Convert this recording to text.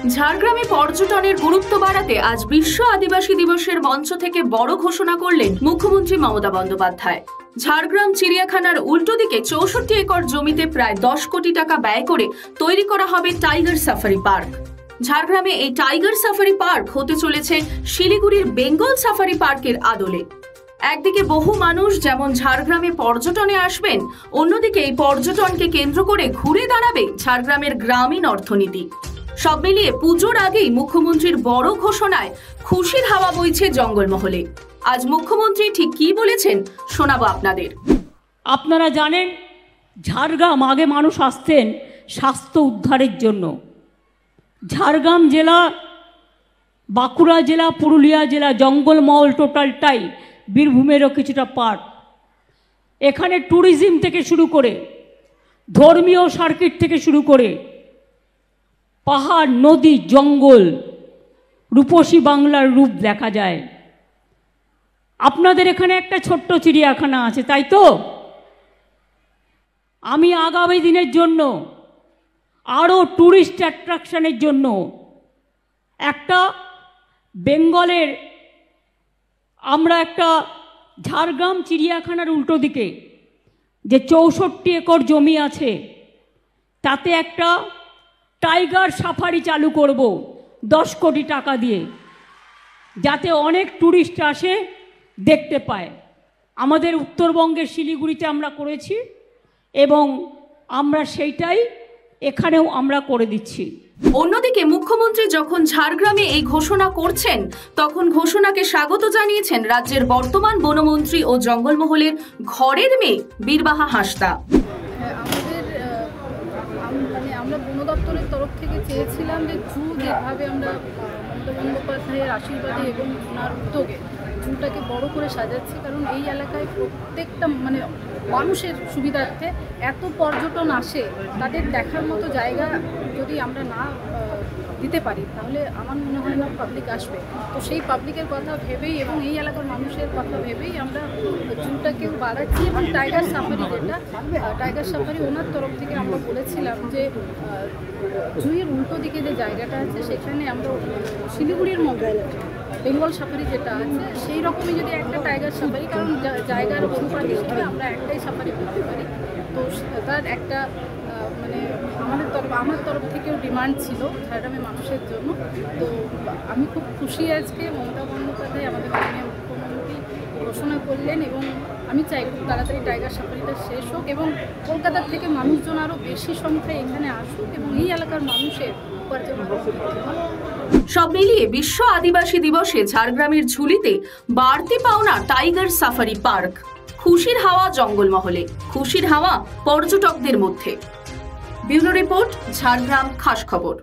ঝাড়গ্রামে পর্যটনের গুরুত্ব বাড়াতে আজ বিশ্ব আদিবাসী দিবসের মঞ্চ থেকে বড় ঘোষণা করলেন মুখ্যমন্ত্রী মমতা বন্দ্যোপাধ্যায়। ঝাড়গ্রাম চিড়িয়াখানার উল্টো দিকে 64 একর জমিতে প্রায় 10 কোটি টাকা ব্যয় করে তৈরি করা হবে টাইগার সাফারি পার্ক। ঝাড়গ্রামে এই টাইগার সাফারি পার্ক হতে চলেছে শিলিগুড়ির বেঙ্গল সাফারি পার্কের আদলে। একদিকে বহু মানুষ যেমন ঝাড়গ্রামে পর্যটনে আসবেন, অন্যদিকে এই পর্যটনকে কেন্দ্র করে ঘুরে দাঁড়াবে ঝাড়গ্রামের গ্রামীণ অর্থনীতি। সব মিলিয়ে পুজোর আগেই মুখ্যমন্ত্রীর বড় ঘোষণায় খুশির হাওয়া বইছে জঙ্গলমহলে। আজ মুখ্যমন্ত্রী ঠিক কি বলেছেন শোনাবো আপনাদের। আপনারা জানেন, ঝাড়গ্রাম আগে মানুষ আসতেন স্বাস্থ্য উদ্ধারের জন্য। ঝাড়গ্রাম জেলা, বাঁকুড়া জেলা, পুরুলিয়া জেলা, জঙ্গলমহল টোটালটাই বীরভূমেরও কিছুটা পার্ট। এখানে ট্যুরিজম থেকে শুরু করে, ধর্মীয় সার্কিট থেকে শুরু করে, পাহাড়, নদী, জঙ্গল, রূপসী বাংলার রূপ দেখা যায়। আপনাদের এখানে একটা ছোট্ট চিড়িয়াখানা আছে, তাই তো? আমি আগামী দিনের জন্য আরও ট্যুরিস্ট অ্যাট্রাকশনের জন্য একটা বেঙ্গলের আমরা একটা ঝাড়গ্রাম চিড়িয়াখানার উল্টো দিকে যে 64 একর জমি আছে, তাতে একটা টাইগার সাফারি চালু করব 10 কোটি টাকা দিয়ে, যাতে অনেক ট্যুরিস্ট আসে, দেখতে পায়। আমাদের উত্তরবঙ্গের শিলিগুড়িতে আমরা করেছি এবং আমরা সেইটাই এখানেও আমরা করে দিচ্ছি। অন্যদিকে মুখ্যমন্ত্রী যখন ঝাড়গ্রামে এই ঘোষণা করছেন, তখন ঘোষণাকে স্বাগত জানিয়েছেন রাজ্যের বর্তমান বনমন্ত্রী ও জঙ্গলমহলের ঘরের মেয়ে বীরবাহা হাঁসদা। আমরা বন দপ্তরের তরফ থেকে চেয়েছিলাম যে জু যেভাবে আমরা মমতা বন্দ্যোপাধ্যায়ের আশীর্বাদে এবং ওনার উদ্যোগে জুটাকে বড় করে সাজাচ্ছি, কারণ এই এলাকায় প্রত্যেকটা মানুষের সুবিধার্থে এত পর্যটন আসে, তাদের দেখার মতো জায়গা যদি আমরা না দিতে পারি তাহলে আমার মনে হয় না পাবলিক আসবে। তো সেই পাবলিকের কথা ভেবেই এবং এই এলাকার মানুষের কথা ভেবেই আমরা জুটাকেও বাড়াচ্ছি। এবং টাইগার সাফারি, টাইগার সাফারি ওনার তরফ থেকে আমরা বলেছিলাম যে জুয়ের উল্টো দিকে যে জায়গাটা আছে সেখানে আমরা শিলিগুড়ির মধ্যে বেঙ্গল সাফারি যেটা আছে সেই রকমই যদি একটা টাইগার সাফারি, কারণ জায়গার অনুপাত হিসেবে আমরা একটাই সাফারি করতে পারি, তো তার একটা আমার তরফ থেকেও ডিমান্ড ছিল ঝাড়গ্রামের মানুষের জন্য। তো আমি খুব খুশি আজকে মমতা বন্দ্যোপাধ্যায় আমাদের মাননীয় মুখ্যমন্ত্রী ঘোষণা করলেন, এবং আমি চাই খুব তাড়াতাড়ি টাইগার সাফারিটা শেষ হোক এবং কলকাতার থেকে মানুষজন আরও বেশি সংখ্যায় এখানে আসুক এবং এই এলাকার মানুষের উপার্জন আরও বৃদ্ধি হয়। সব মিলিয়ে বিশ্ব আদিবাসী দিবসে ঝাড়গ্রামের ঝুলিতে বাড়তি পাওনা টাইগার সাফারি পার্ক। খুশির হাওয়া জঙ্গলমহলে, খুশির হাওয়া পর্যটকদের মধ্যে। ব্যুরো রিপোর্ট, ঝাড়গ্রাম খাস খবর।